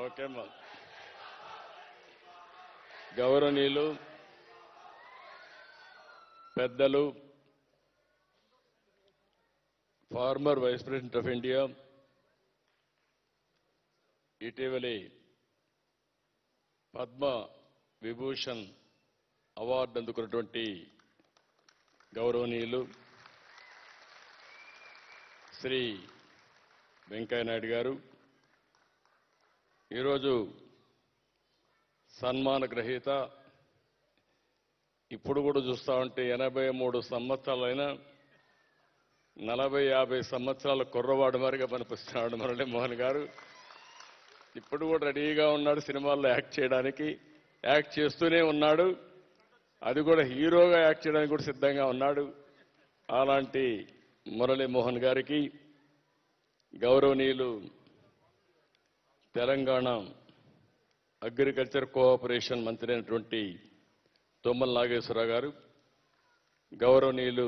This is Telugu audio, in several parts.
ఓకే అమ్మా. గౌరవనీయులు పెద్దలు, former vice president of India, ఇటీవలి పద్మ విభూషణ్ అవార్డు అందుకున్నటువంటి గౌరవనీయులు శ్రీ వెంకయ్యనాయుడు గారు, ఈరోజు సన్మాన గ్రహీత, ఇప్పుడు కూడా చూస్తా ఉంటే 83 సంవత్సరాలైనా 40-50 సంవత్సరాల కుర్రవాడు మరిగా కనిపిస్తున్నాడు మురళీ మోహన్ గారు. ఇప్పుడు కూడా రెడీగా ఉన్నాడు సినిమాల్లో యాక్ట్ చేయడానికి, యాక్ట్ చేస్తూనే ఉన్నాడు. అది కూడా హీరోగా యాక్ట్ చేయడానికి కూడా సిద్ధంగా ఉన్నాడు. అలాంటి మురళీ మోహన్ గారికి గౌరవనీయులు తెలంగాణ అగ్రికల్చర్ కోఆపరేషన్ మంత్రి అయినటువంటి తుమ్మల నాగేశ్వరరావు గారు, గౌరవనీయులు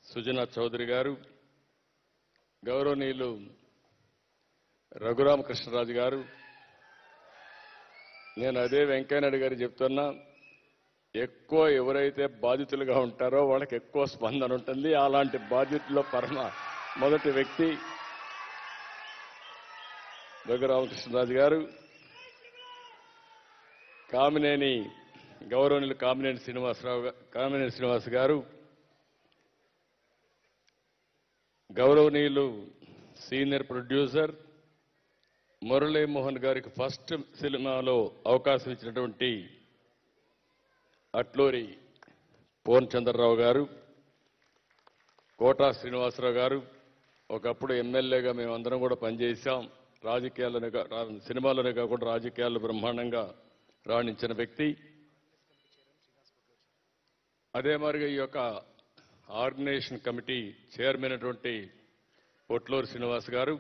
సుజనా చౌదరి గారు, గౌరవనీయులు రఘురామకృష్ణరాజు గారు, నేను అదే వెంకయ్యనాయుడు గారు చెప్తున్నా, ఎక్కువ ఎవరైతే బాధితులుగా ఉంటారో వాళ్ళకి ఎక్కువ స్పందన ఉంటుంది. అలాంటి బాధితుల్లో మొదటి వ్యక్తి రఘురామకృష్ణరాజు గారు. గౌరవనీయులు కామినేని శ్రీనివాస్ గారు, గౌరవనీయులు సీనియర్ ప్రొడ్యూసర్ మురళీ మోహన్ గారికి ఫస్ట్ సినిమాలో అవకాశం ఇచ్చినటువంటి అట్లూరి పూర్ణచంద్రరావు గారు, కోటా శ్రీనివాసరావు గారు, ఒకప్పుడు ఎమ్మెల్యేగా మేమందరం కూడా పనిచేశాం. సినిమాలోనే కాకుండా రాజకీయాల్లో బ్రహ్మాండంగా రాణించిన వ్యక్తి. అదే మరిగా ఈ యొక్క ఆర్గనైజేషన్ కమిటీ చైర్మన్ అయినటువంటి పొట్లూరు శ్రీనివాస్ గారు,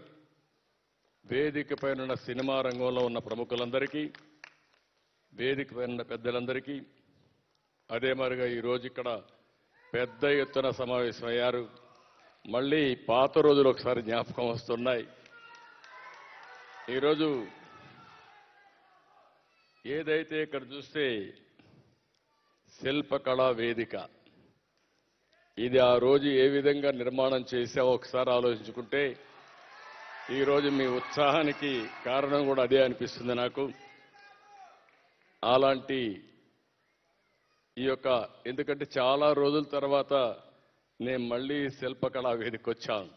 వేదిక పైన సినిమా రంగంలో ఉన్న ప్రముఖులందరికీ, వేదిక పైన పెద్దలందరికీ, అదే మరిగా ఈరోజు ఇక్కడ పెద్ద ఎత్తున సమావేశమయ్యారు. మళ్ళీ పాత రోజులు ఒకసారి జ్ఞాపకం వస్తున్నాయి. ఈరోజు ఏదైతే ఇక్కడ చూస్తే శిల్పకళా వేదిక, ఇది ఆ రోజు ఏ విధంగా నిర్మాణం చేశామో ఒకసారి ఆలోచించుకుంటే ఈరోజు మీ ఉత్సాహానికి కారణం కూడా అదే అనిపిస్తుంది నాకు. అలాంటి ఈ యొక్క ఎందుకంటే చాలా రోజుల తర్వాత నేను మళ్ళీ శిల్పకళా వేదిక వచ్చాను.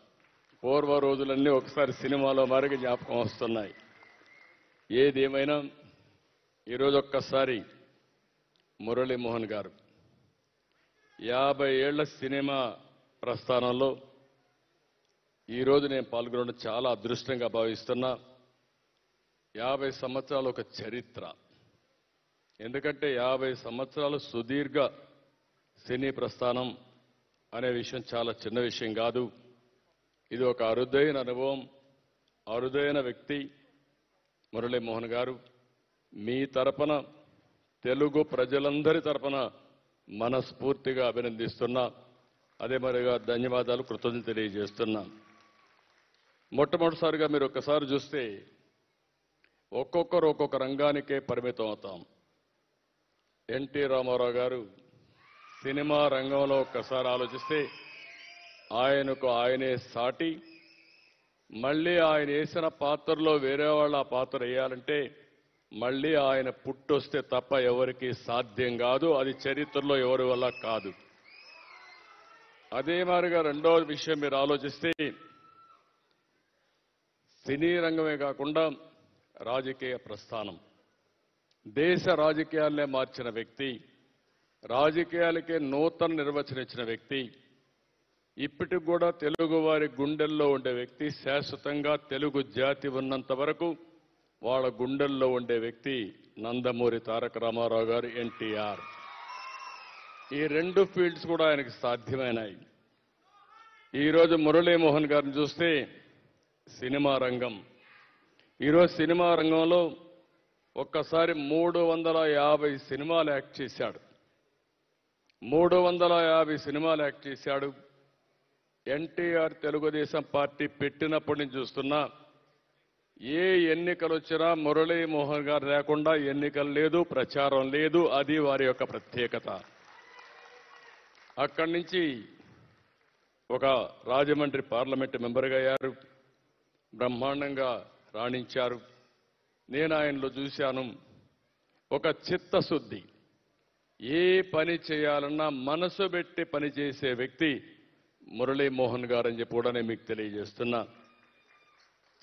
పూర్వ రోజులన్నీ ఒకసారి సినిమాలో మరిగి జ్ఞాపకం వస్తున్నాయి. ఏదేమైనా ఈరోజు ఒక్కసారి మురళీ మోహన్ గారు 50 ఏళ్ల సినిమా ప్రస్థానంలో ఈరోజు నేను పాల్గొనడం చాలా అదృష్టంగా భావిస్తున్నా. 50 సంవత్సరాలు ఒక చరిత్ర. ఎందుకంటే 50 సంవత్సరాలు సుదీర్ఘ సినీ ప్రస్థానం అనే విషయం చాలా చిన్న విషయం కాదు. ఇది ఒక అరుదైన అనుభవం, అరుదైన వ్యక్తి మురళీ మోహన్ గారు. మీ తరపున, తెలుగు ప్రజలందరి తరపున మనస్ఫూర్తిగా అభినందిస్తున్నా. అదే మరిగా ధన్యవాదాలు, కృతజ్ఞతలు తెలియజేస్తున్నా. మొట్టమొదటిసారిగా మీరు ఒక్కసారి చూస్తే ఒక్కొక్కరు ఒక్కొక్క రంగానికే పరిమితం అవుతాం. ఎన్టీ రామారావు గారు సినిమా రంగంలో ఒక్కసారి ఆలోచిస్తే ఆయనకు ఆయనే సాటి. మళ్ళీ ఆయన వేసిన పాత్రలో వేరే వాళ్ళు ఆ పాత్ర వేయాలంటే మళ్ళీ ఆయన పుట్టొస్తే తప్ప ఎవరికి సాధ్యం కాదు. అది చరిత్రలో ఎవరి వల్ల కాదు. అదే మాదిరిగా రెండో విషయం మీరు ఆలోచిస్తే సినీ రంగమే కాకుండా రాజకీయ ప్రస్థానం, దేశ రాజకీయాలనే మార్చిన వ్యక్తి, రాజకీయాలకే నూతన నిర్వచనం ఇచ్చిన వ్యక్తి, ఇప్పటికి కూడా తెలుగు వారి గుండెల్లో ఉండే వ్యక్తి, శాశ్వతంగా తెలుగు జాతి ఉన్నంత వరకు వాళ్ళ గుండెల్లో ఉండే వ్యక్తి నందమూరి తారక రామారావు గారు, ఎన్టీఆర్. ఈ రెండు ఫీల్డ్స్ కూడా ఆయనకి సాధ్యమైనాయి. ఈరోజు మురళీ మోహన్ గారిని చూస్తే సినిమా రంగం, ఈరోజు సినిమా రంగంలో ఒక్కసారి 350 సినిమాలు యాక్ట్ చేశాడు. 350 సినిమాలు యాక్ట్ చేశాడు. ఎన్టీఆర్ తెలుగుదేశం పార్టీ పెట్టినప్పటి నుంచి చూస్తున్నా ఏ ఎన్నికలు వచ్చినా మురళీమోహన్ గారు లేకుండా ఎన్నికలు లేదు, ప్రచారం లేదు. అది వారి యొక్క ప్రత్యేకత. అక్కడి నుంచి ఒక రాజమండ్రి పార్లమెంట్ మెంబర్గా అయ్యారు. బ్రహ్మాండంగా రాణించారు. నేను ఆయనలో చూశాను ఒక చిత్తశుద్ధి. ఏ పని చేయాలన్నా మనసు పెట్టి పనిచేసే వ్యక్తి మురళీమోహన్ గారని చెప్పి కూడా నేను మీకు తెలియజేస్తున్నా.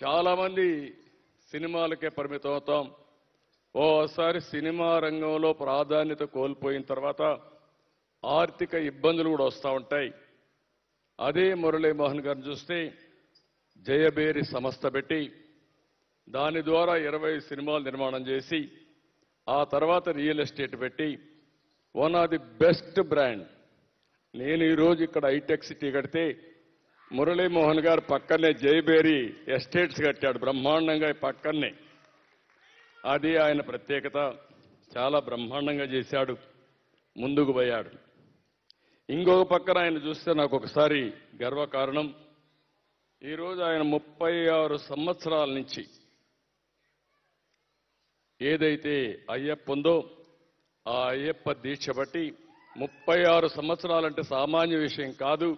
చాలా మంది సినిమాలకే పరిమితం అవుతాం. ఓసారి సినిమా రంగంలో ప్రాధాన్యత కోల్పోయిన తర్వాత ఆర్థిక ఇబ్బందులు కూడా వస్తూ ఉంటాయి. అదే మురళీమోహన్ గారిని చూస్తే జయబేరి సంస్థ పెట్టి దాని ద్వారా 20 సినిమాలు నిర్మాణం చేసి ఆ తర్వాత రియల్ ఎస్టేట్ పెట్టి one of the best brand. నేను ఈరోజు ఇక్కడ హైటెక్ సిటీ కడితే మురళీమోహన్ గారు పక్కనే జయబేరి ఎస్టేట్స్ కట్టాడు బ్రహ్మాండంగా పక్కనే. అది ఆయన ప్రత్యేకత. చాలా బ్రహ్మాండంగా చేశాడు, ముందుకు పోయాడు. ఇంకొక పక్కన ఆయన చూస్తే నాకు ఒకసారి గర్వకారణం. ఈరోజు ఆయన 36 సంవత్సరాల నుంచి ఏదైతే అయ్యప్ప ఉందో ఆ అయ్యప్ప దీక్ష బట్టి 36 సంవత్సరాలంటే సామాన్య విషయం కాదు.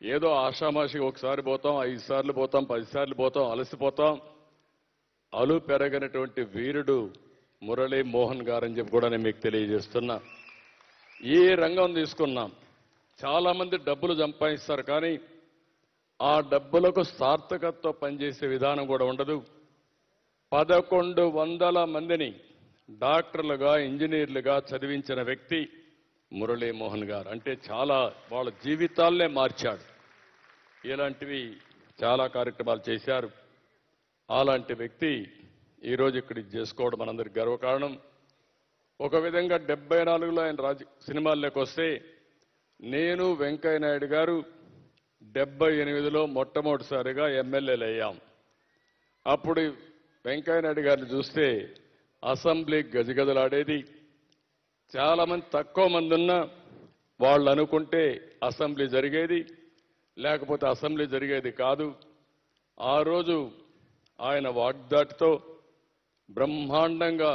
ఏదో ఆషామాషిగా ఒకసారి పోతాం, 5 సార్లు పోతాం, 10 సార్లు పోతాం, అలసిపోతాం. అలు పెరగనటువంటి వీరుడు మురళీమోహన్ గారని చెప్పి కూడా నేను మీకు తెలియజేస్తున్నా. ఏ రంగం తీసుకున్నాం, చాలా మంది డబ్బులు సంపాదిస్తారు, కానీ ఆ డబ్బులకు సార్థకతతో పనిచేసే విధానం కూడా ఉండదు. 1100 మందిని డాక్టర్లుగా, ఇంజనీర్లుగా చదివించిన వ్యక్తి మురళీమోహన్ గారు. అంటే చాలా వాళ్ళ జీవితాలనే మార్చాడు. ఇలాంటివి చాలా కార్యక్రమాలు చేశారు. అలాంటి వ్యక్తి ఈరోజు ఇక్కడ ఇది చేసుకోవడం మనందరికి గర్వకారణం. ఒక విధంగా 74లో ఆయన సినిమాల్లోకి వస్తే నేను వెంకయ్య నాయుడు గారు 78లో మొట్టమొదటిసారిగా ఎమ్మెల్యేలు అయ్యాం. అప్పుడు వెంకయ్య నాయుడు గారిని చూస్తే అసెంబ్లీ గజగజలాడేది. చాలా మంది తక్కువ మంది ఉన్నా వాళ్ళు అనుకుంటే అసెంబ్లీ జరిగేది, లేకపోతే అసెంబ్లీ జరిగేది కాదు. ఆ రోజు ఆయన వాగ్దాటితో బ్రహ్మాండంగా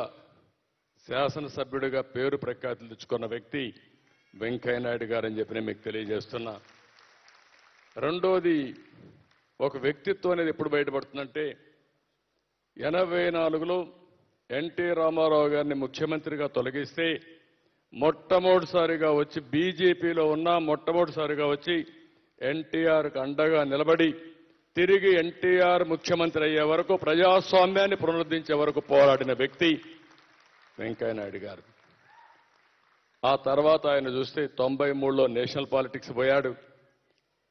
శాసనసభ్యుడిగా పేరు ప్రఖ్యాతులు తెచ్చుకున్న వ్యక్తి వెంకయ్య నాయుడు గారని చెప్పి నేను మీకు తెలియజేస్తున్నా. రెండోది, ఒక వ్యక్తిత్వం అనేది ఎప్పుడు బయటపడుతుందంటే 84లో ఎన్టీ రామారావు గారిని ముఖ్యమంత్రిగా తొలగిస్తే మొట్టమొదటిసారిగా వచ్చి బీజేపీలో ఉన్న మొట్టమొదటిసారిగా వచ్చి ఎన్టీఆర్కు అండగా నిలబడి తిరిగి ఎన్టీఆర్ ముఖ్యమంత్రి అయ్యే వరకు ప్రజాస్వామ్యాన్ని పునరుద్ధరించే వరకు పోరాడిన వ్యక్తి వెంకయ్య నాయుడు గారు. ఆ తర్వాత ఆయన చూస్తే 93లో నేషనల్ పాలిటిక్స్ పోయాడు.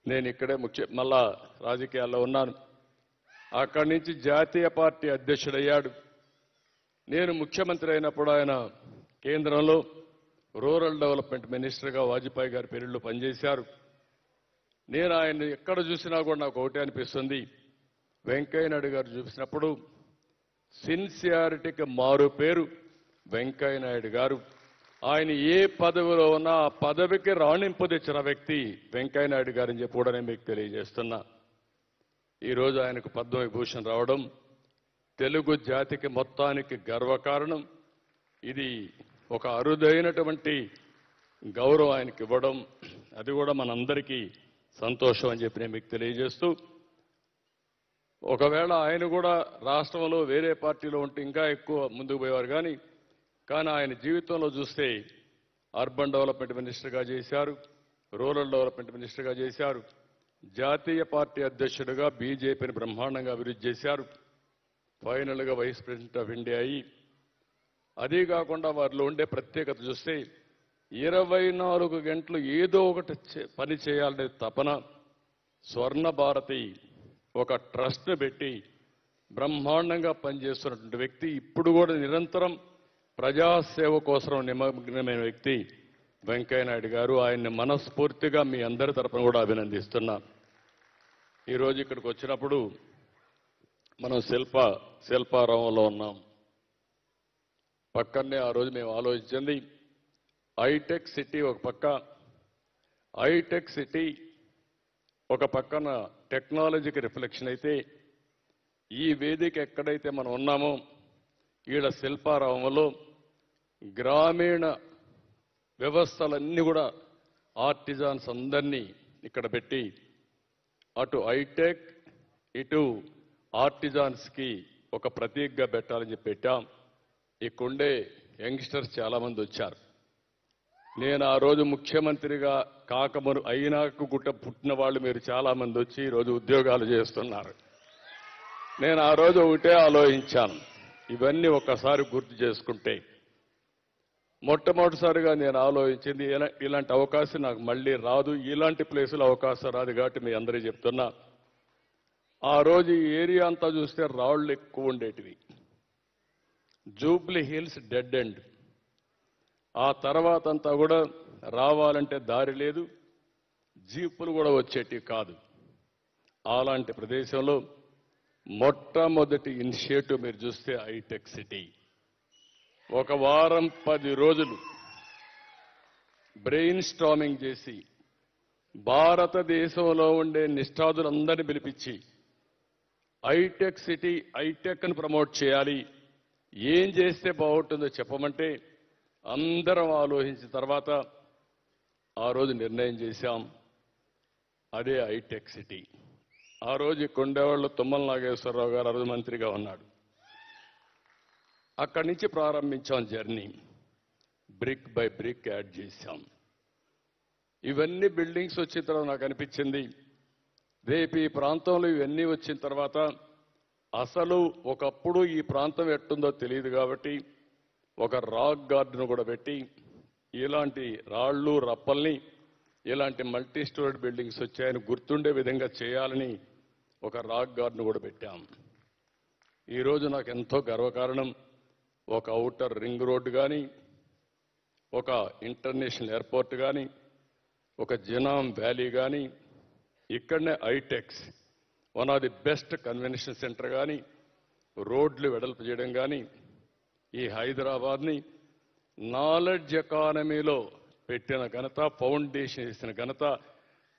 నేను ఇక్కడే మళ్ళా రాజకీయాల్లో ఉన్నాను. అక్కడి నుంచి జాతీయ పార్టీ అధ్యక్షుడయ్యాడు. నేను ముఖ్యమంత్రి అయినప్పుడు ఆయన కేంద్రంలో రూరల్ డెవలప్మెంట్ మినిస్టర్గా వాజ్పేయి గారి పీరియడ్లో పనిచేశారు. నేను ఆయన్ని ఎక్కడ చూసినా కూడా నాకు ఒకటే అనిపిస్తుంది, వెంకయ్య నాయుడు గారు చూసినప్పుడు సిన్సియారిటీకి మారు పేరు వెంకయ్య నాయుడు గారు. ఆయన ఏ పదవిలో ఉన్నా ఆ పదవికి రాణింపు తెచ్చిన వ్యక్తి వెంకయ్య నాయుడు గారని చెప్పి కూడా నేను మీకు తెలియజేస్తున్నా. ఈరోజు ఆయనకు పద్మవిభూషణ్ రావడం తెలుగు జాతికి మొత్తానికి గర్వకారణం. ఇది ఒక అరుదైనటువంటి గౌరవం ఆయనకి ఇవ్వడం, అది కూడా మనందరికీ సంతోషం అని చెప్పి నేను మీకు తెలియజేస్తూ, ఒకవేళ ఆయన కూడా రాష్ట్రంలో వేరే పార్టీలో ఉంటే ఇంకా ఎక్కువ ముందుకు పోయేవారు. కానీ ఆయన జీవితంలో చూస్తే అర్బన్ డెవలప్మెంట్ మినిస్టర్గా చేశారు, రూరల్ డెవలప్మెంట్ మినిస్టర్గా చేశారు, జాతీయ పార్టీ అధ్యక్షుడిగా బీజేపీని బ్రహ్మాండంగా అభివృద్ధి చేశారు, ఫైనల్గా వైస్ ప్రెసిడెంట్ ఆఫ్ ఇండియా అయ్యి, అదే కాకుండా వారిలో ఉండే ప్రత్యేకత చూస్తే 24 గంటలు ఏదో ఒకటి పని చేయాలనే తపన. స్వర్ణ భారతి ఒక ట్రస్ట్ పెట్టి బ్రహ్మాండంగా పనిచేస్తున్నటువంటి వ్యక్తి. ఇప్పుడు కూడా నిరంతరం ప్రజాసేవ కోసం నిమగ్నమైన వ్యక్తి వెంకయ్య నాయుడు గారు. ఆయన్ని మనస్ఫూర్తిగా మీ అందరి తరపున కూడా అభినందిస్తున్నా. ఈరోజు ఇక్కడికి వచ్చినప్పుడు మనం శిల్పారామంలో ఉన్నాం. పక్కనే ఆ రోజు మేము ఆలోచించింది హైటెక్ సిటీ ఒక పక్క, హైటెక్ సిటీ ఒక పక్కన టెక్నాలజీకి రిఫ్లెక్షన్ అయితే ఈ వేదిక ఎక్కడైతే మనం ఉన్నామో ఈడ శిల్పారామంలో గ్రామీణ వ్యవస్థలన్నీ కూడా ఆర్టిజాన్స్ అందరినీ ఇక్కడ పెట్టి అటు హైటెక్ ఇటు ఆర్టిజాన్స్కి ఒక ప్రతీకగా పెట్టాలని చెప్పి పెట్టాం. ఇక్కడుండే యంగ్స్టర్స్ చాలామంది వచ్చారు. నేను ఆ రోజు ముఖ్యమంత్రిగా కాకమును అయినాక గుట్ట పుట్టిన వాళ్ళు మీరు చాలామంది వచ్చి ఈరోజు ఉద్యోగాలు చేస్తున్నారు. నేను ఆ రోజు ఒకటే ఆలోచించాను, ఇవన్నీ ఒక్కసారి గుర్తు చేసుకుంటే మొట్టమొదటిసారిగా నేను ఆలోచించింది ఇలాంటి అవకాశం నాకు మళ్ళీ రాదు, ఇలాంటి ప్లేసులో అవకాశం రాదు కాబట్టి మీ అందరికీ చెప్తున్నా. ఆ రోజు ఈ ఏరియా అంతా చూస్తే రాళ్లు ఎక్కువ ఉండేటివి. Jubilee hills dead end. ఆ తర్వాత అంతా కూడా రావాలంటే దారి లేదు, జీపులు కూడా వచ్చేటివి కాదు. అలాంటి ప్రదేశంలో మొట్టమొదటి ఇనిషియేటివ్ మీరు చూస్తే హైటెక్ సిటీ. ఒక వారం 10 రోజులు బ్రెయిన్ స్టార్మింగ్ చేసి భారతదేశంలో ఉండే నిష్ఠాతులందరినీ పిలిపించి హైటెక్ సిటీ, హైటెక్ ని ప్రమోట్ చేయాలి, ఏం చేస్తే బాగుంటుందో చెప్పమంటే అందరం ఆలోచించిన తర్వాత ఆ రోజు నిర్ణయం చేశాం, అదే హైటెక్ సిటీ. ఆ రోజు కొండేవాళ్ళు తుమ్మల నాగేశ్వరరావు గారు ఆ రోజు మంత్రిగా ఉన్నాడు. అక్కడి నుంచి ప్రారంభించాం journey. Brick by brick add చేశాం. ఇవన్నీ బిల్డింగ్స్ వచ్చిన తర్వాత నాకు అనిపించింది, రేపు ఈ ప్రాంతంలో ఇవన్నీ వచ్చిన తర్వాత అసలు ఒకప్పుడు ఈ ప్రాంతం ఎట్టుందో తెలియదు కాబట్టి ఒక రాక్ గార్డెన్ కూడా పెట్టి ఇలాంటి రాళ్ళు రప్పల్ని ఇలాంటి మల్టీ స్టోరీడ్ బిల్డింగ్స్ వచ్చాయని గుర్తుండే విధంగా చేయాలని ఒక రాక్ గార్డెన్ కూడా పెట్టాం. ఈరోజు నాకు ఎంతో గర్వకారణం, ఒక ఔటర్ రింగ్ రోడ్డు కానీ, ఒక ఇంటర్నేషనల్ ఎయిర్పోర్ట్ కానీ, ఒక జినాం వ్యాలీ కానీ, ఇక్కడనే HITEX one of the best convention centre కానీ, రోడ్లు వెడల్పు చేయడం కానీ, ఈ హైదరాబాద్ని నాలెడ్జ్ ఎకానమీలో పెట్టిన ఘనత, ఫౌండేషన్ వేసిన ఘనత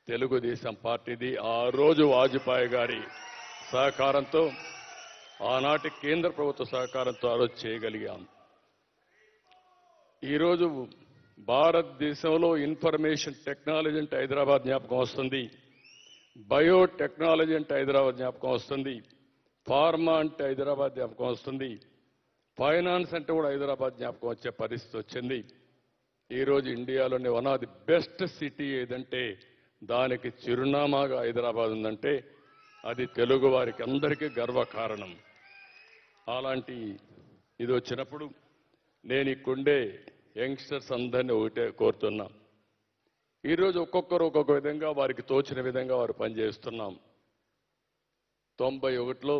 తెలుగుదేశం పార్టీది. ఆ రోజు వాజ్పేయి గారి సహకారంతో, ఆనాటి కేంద్ర ప్రభుత్వ సహకారంతో ఆ రోజు చేయగలిగాం. ఈరోజు భారతదేశంలో ఇన్ఫర్మేషన్ టెక్నాలజీ అంటే హైదరాబాద్ జ్ఞాపకం వస్తుంది, బయోటెక్నాలజీ అంటే హైదరాబాద్ జ్ఞాపకం వస్తుంది, ఫార్మా అంటే హైదరాబాద్ జ్ఞాపకం వస్తుంది, ఫైనాన్స్ అంటే కూడా హైదరాబాద్ జ్ఞాపకం వచ్చే పరిస్థితి వచ్చింది. ఈరోజు ఇండియాలోని one of the best city ఏదంటే దానికి చిరునామాగా హైదరాబాద్ ఉందంటే అది తెలుగు వారికి అందరికీ గర్వకారణం. అలాంటి ఇది వచ్చినప్పుడు నేను ఇక్కడుండే యంగ్స్టర్స్ అందరినీ ఒకటే కోరుతున్నా, ఈరోజు ఒక్కొక్కరు ఒక్కొక్క విధంగా వారికి తోచిన విధంగా వారు పనిచేస్తున్నాం. 91లో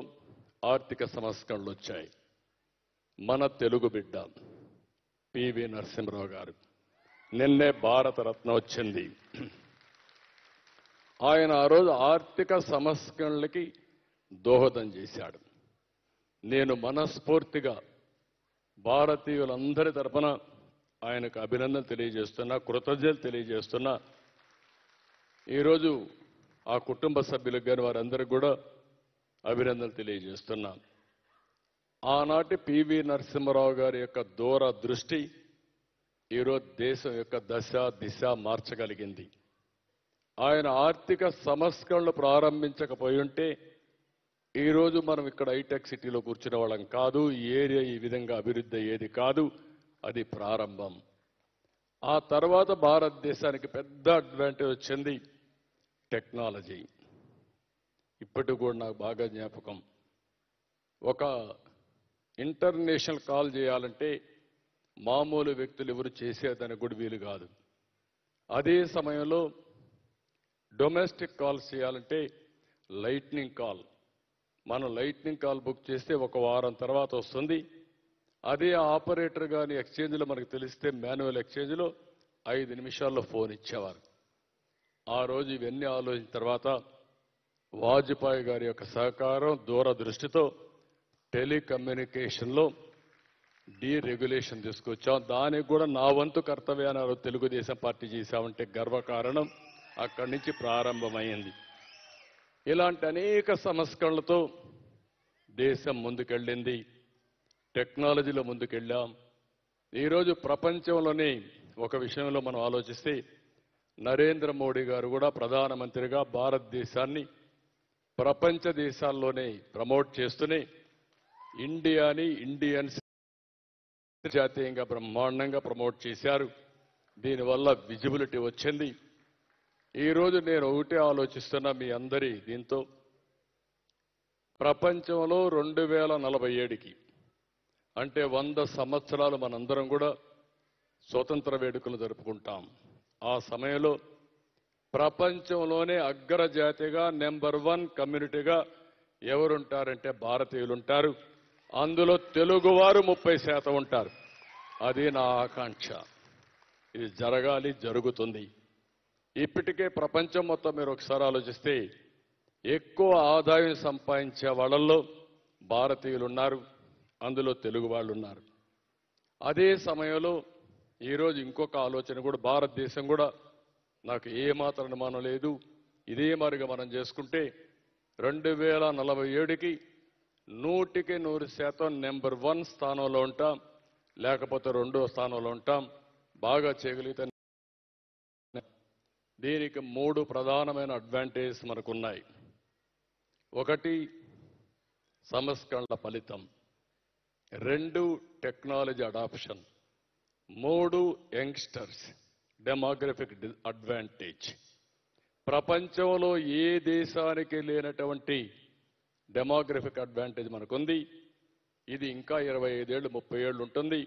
ఆర్థిక సంస్కరణలు వచ్చాయి. మన తెలుగు బిడ్డ పివి నరసింహరావు గారు నిన్నే భారతరత్న వచ్చింది. ఆయన ఆ రోజు ఆర్థిక సంస్కరణలకి దోహదం చేశాడు. నేను మనస్ఫూర్తిగా భారతీయులందరి తరపున ఆయనకు అభినందన తెలియజేస్తున్నా, కృతజ్ఞతలు తెలియజేస్తున్నా. ఈరోజు ఆ కుటుంబ సభ్యులకు కానీ వారందరికీ కూడా అభినందనలు తెలియజేస్తున్నా. ఆనాటి పివి నరసింహరావు గారి యొక్క దూర దృష్టి ఈరోజు దేశం యొక్క దశ దిశ మార్చగలిగింది. ఆయన ఆర్థిక సంస్కరణలు ప్రారంభించకపోయి ఉంటే ఈరోజు మనం ఇక్కడ హైటెక్ సిటీలో కూర్చునే వాళ్ళం కాదు, ఈ ఏరియా ఈ విధంగా అభివృద్ధి అయ్యేది కాదు. అది ప్రారంభం. ఆ తర్వాత భారతదేశానికి పెద్ద అడ్వాంటేజ్ వచ్చింది టెక్నాలజీ. ఇప్పటికి కూడా నాకు బాగా జ్ఞాపకం, ఒక ఇంటర్నేషనల్ కాల్ చేయాలంటే మామూలు వ్యక్తులు ఎవరు చేసేదానికి కూడా వీలు కాదు. అదే సమయంలో డొమెస్టిక్ కాల్స్ చేయాలంటే లైట్నింగ్ కాల్, మనం లైట్నింగ్ కాల్ బుక్ చేస్తే ఒక వారం తర్వాత వస్తుంది. అదే ఆపరేటర్ కానీ ఎక్స్చేంజ్లో మనకు తెలిస్తే మాన్యువల్ ఎక్స్చేంజ్లో 5 నిమిషాల్లో ఫోన్ ఇచ్చేవారు. ఆ రోజు ఇవన్నీ ఆలోచించిన తర్వాత వాజ్పేయి గారి యొక్క సహకారం, దూరదృష్టితో టెలికమ్యూనికేషన్లో డీరెగ్యులేషన్ తీసుకొచ్చాం. దానికి కూడా నా వంతు కర్తవ్యాన్ని తెలుగుదేశం పార్టీ చేశామంటే గర్వకారణం. అక్కడి నుంచి ప్రారంభమైంది. ఇలాంటి అనేక సంస్కరణలతో దేశం ముందుకెళ్ళింది, టెక్నాలజీలో ముందుకెళ్ళాం. ఈరోజు ప్రపంచంలోనే ఒక విషయంలో మనం ఆలోచిస్తే నరేంద్ర మోడీ గారు కూడా ప్రధానమంత్రిగా భారతదేశాన్ని ప్రపంచ దేశాల్లోనే ప్రమోట్ చేస్తూనే ఇండియాని ఇండియన్స్ జాతీయంగా బ్రహ్మాండంగా ప్రమోట్ చేశారు. దీనివల్ల విజిబిలిటీ వచ్చింది. ఈరోజు నేను ఒకటే ఆలోచిస్తున్నా మీ అందరి దీంతో, ప్రపంచంలో 2047కి అంటే 100 సంవత్సరాలు మనందరం కూడా స్వతంత్ర వేడుకలు జరుపుకుంటాం. ఆ సమయంలో ప్రపంచంలోనే అగ్రజాతిగా నెంబర్ 1 కమ్యూనిటీగా ఎవరుంటారంటే భారతీయులు ఉంటారు. అందులో తెలుగువారు 30% ఉంటారు. అది నా ఆకాంక్ష. ఇది జరగాలి, జరుగుతుంది. ఇప్పటికే ప్రపంచం మొత్తం మీరు ఒకసారి ఆలోచిస్తే ఎక్కువ ఆదాయం సంపాదించే వాళ్ళల్లో భారతీయులు ఉన్నారు, అందులో తెలుగు వాళ్ళు ఉన్నారు. అదే సమయంలో ఈరోజు ఇంకొక ఆలోచన కూడా, భారతదేశం కూడా నాకు ఏమాత్రం అనుమానం లేదు, ఇదే మరిగా మనం చేసుకుంటే 2047కి 100% నెంబర్ 1 స్థానంలో ఉంటాం, లేకపోతే 2వ స్థానంలో ఉంటాం. బాగా చేయగలిగితే దీనికి 3 ప్రధానమైన అడ్వాంటేజెస్ మనకున్నాయి. ఒకటి సంస్కరణల ఫలితం, 2 technology adoption, 3 youngsters demographic advantage. ప్రపంచంలో ఏ దేశానికి లేనటువంటి డెమోగ్రఫిక్ అడ్వాంటేజ్ మనకుంది. ఇది ఇంకా 25 ఏళ్ళు 30 ఏళ్ళు ఉంటుంది.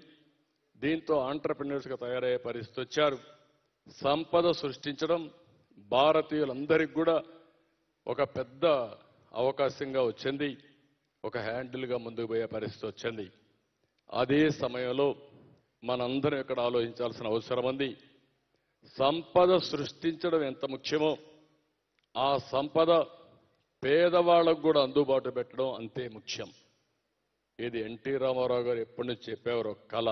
దీంతో ఆంటర్‌ప్రెన్యూర్స్గా తయారయ్యే పరిస్థితి వచ్చారు. సంపద సృష్టించడం భారతీయులందరికీ కూడా ఒక పెద్ద అవకాశంగా వచ్చింది, ఒక హ్యాండిల్గా ముందుకు పోయే పరిస్థితి వచ్చింది. అదే సమయంలో మనందరం ఇక్కడ ఆలోచించాల్సిన అవసరం ఉంది. సంపద సృష్టించడం ఎంత ముఖ్యమో ఆ సంపద పేదవాళ్లకు కూడా అందుబాటు పెట్టడం అంతే ముఖ్యం. ఇది ఎన్టీ రామారావు గారు ఎప్పటి నుంచి చెప్పేవారు, కళ.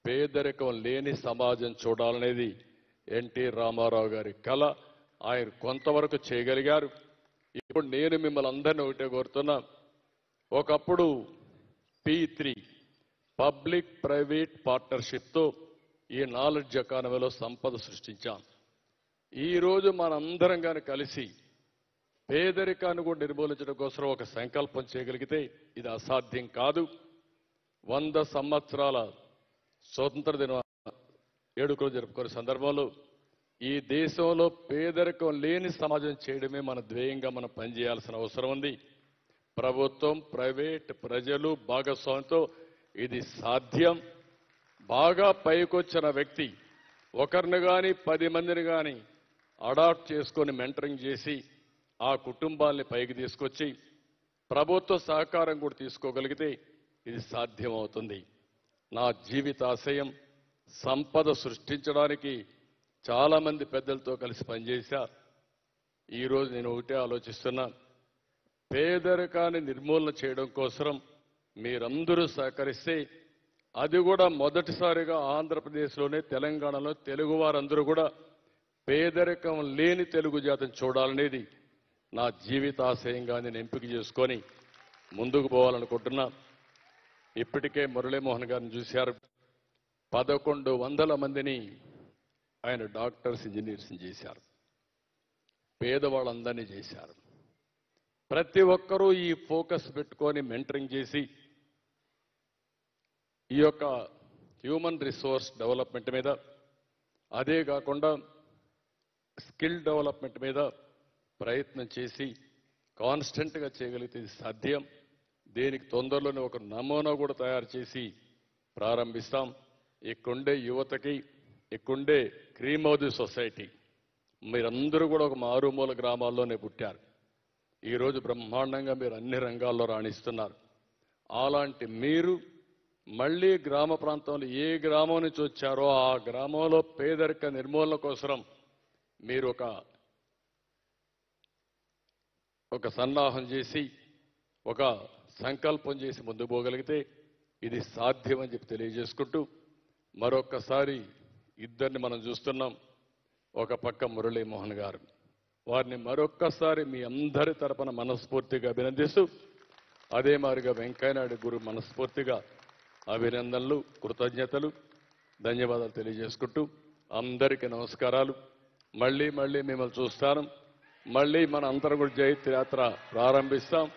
పేదరికం లేని సమాజం చూడాలనేది ఎన్టీ రామారావు గారి కళ. ఆయన కొంతవరకు చేయగలిగారు. ఇప్పుడు నేను మిమ్మల్ని అందరినీ ఒకటే కోరుతున్నా, ఒకప్పుడు P3 పబ్లిక్ ప్రైవేట్ పార్ట్నర్షిప్తో ఈ నాలెడ్జ్ ఎకానమీలో సంపద సృష్టించాం. ఈరోజు మనందరం కానీ కలిసి పేదరికాన్ని కూడా నిర్మూలించడం కోసం ఒక సంకల్పం చేయగలిగితే ఇది అసాధ్యం కాదు. 100 సంవత్సరాల స్వతంత్ర దిన వేడుకలు జరుపుకునే సందర్భంలో ఈ దేశంలో పేదరికం లేని సమాజం చేయడమే మన ధ్యేయంగా మనం పనిచేయాల్సిన అవసరం ఉంది. ప్రభుత్వం, ప్రైవేట్, ప్రజలు భాగస్వామ్యంతో ఇది సాధ్యం. బాగా పైకొచ్చిన వ్యక్తి ఒకరిని కానీ 10 మందిని కానీ అడాప్ట్ చేసుకొని మెంటరింగ్ చేసి ఆ కుటుంబాల్ని పైకి తీసుకొచ్చి ప్రభుత్వ సహకారం కూడా తీసుకోగలిగితే ఇది సాధ్యమవుతుంది. నా జీవితాశయం సంపద సృష్టించడానికి చాలా మంది పెద్దలతో కలిసి పనిచేశా. ఈరోజు నేను ఒకటే ఆలోచిస్తున్నా, పేదరికాన్ని నిర్మూలన చేయడం కోసం మీరందరూ సహకరిస్తే అది కూడా మొదటిసారిగా ఆంధ్రప్రదేశ్లోనే, తెలంగాణలో తెలుగు వారందరూ కూడా పేదరికం లేని తెలుగు జాతిని చూడాలనేది నా జీవితాశయంగా నేను ఎంపిక చేసుకొని ముందుకు పోవాలనుకుంటున్నా. ఇప్పటికే మురళీమోహన్ గారిని చూశారు. 1100 మందిని ఆయన డాక్టర్స్, ఇంజనీర్స్ చేశారు. పేదవాళ్ళందరినీ చేశారు. ప్రతి ఒక్కరూ ఈ ఫోకస్ పెట్టుకొని మెంటరింగ్ చేసి ఈ యొక్క హ్యూమన్ రిసోర్స్ డెవలప్మెంట్ మీద, అదే కాకుండా స్కిల్ డెవలప్మెంట్ మీద ప్రయత్నం చేసి కాన్స్టెంట్గా చేయగలిగితే ఇది సాధ్యం. దీనికి తొందరలోనే ఒక నమూనా కూడా తయారు చేసి ప్రారంభిస్తాం. ఇక్కడుండే యువతకి, ఇక్కడుండే క్రీమ్ ఆఫ్ ది సొసైటీ, మీరందరూ కూడా ఒక మారుమూల గ్రామాల్లోనే పుట్టారు. ఈరోజు బ్రహ్మాండంగా మీరు అన్ని రంగాల్లో రాణిస్తున్నారు. అలాంటి మీరు మళ్ళీ గ్రామ ప్రాంతంలో ఏ గ్రామం నుంచి వచ్చారో ఆ గ్రామంలో పేదరిక నిర్మూలన కోసం మీరు ఒక సన్నాహం చేసి ఒక సంకల్పం చేసి ముందుకు పోగలిగితే ఇది సాధ్యమని చెప్పి తెలియజేసుకుంటూ, మరొక్కసారి ఇద్దరిని మనం చూస్తున్నాం. ఒక పక్క మురళీమోహన్ గారు, వారిని మరొక్కసారి మీ అందరి తరపున మనస్ఫూర్తిగా అభినందిస్తూ, అదే మాదిరిగా వెంకయ్యనాయుడు గురు మనస్ఫూర్తిగా అభినందనలు, కృతజ్ఞతలు, ధన్యవాదాలు తెలియజేసుకుంటూ అందరికీ నమస్కారాలు. మళ్ళీ మిమ్మల్ని చూస్తాను. మళ్ళీ మన అందరం కూడా జైత్ర యాత్ర ప్రారంభిస్తాం.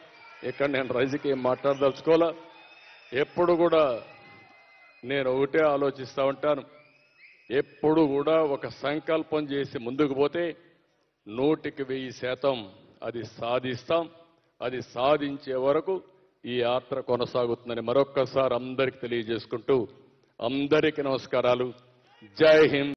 ఇక్కడ నేను రాజకీయం మాట్లాడదలుచుకోవాలా. ఎప్పుడు కూడా నేను ఒకటే ఆలోచిస్తూ ఉంటాను. ఎప్పుడు కూడా ఒక సంకల్పం చేసి ముందుకు పోతే 100% అది సాధిస్తాం. అది సాధించే వరకు ఈ యాత్ర కొనసాగుతుందని మరొక్కసారి అందరికీ తెలియజేసుకుంటూ అందరికీ నమస్కారాలు. జై హింద్.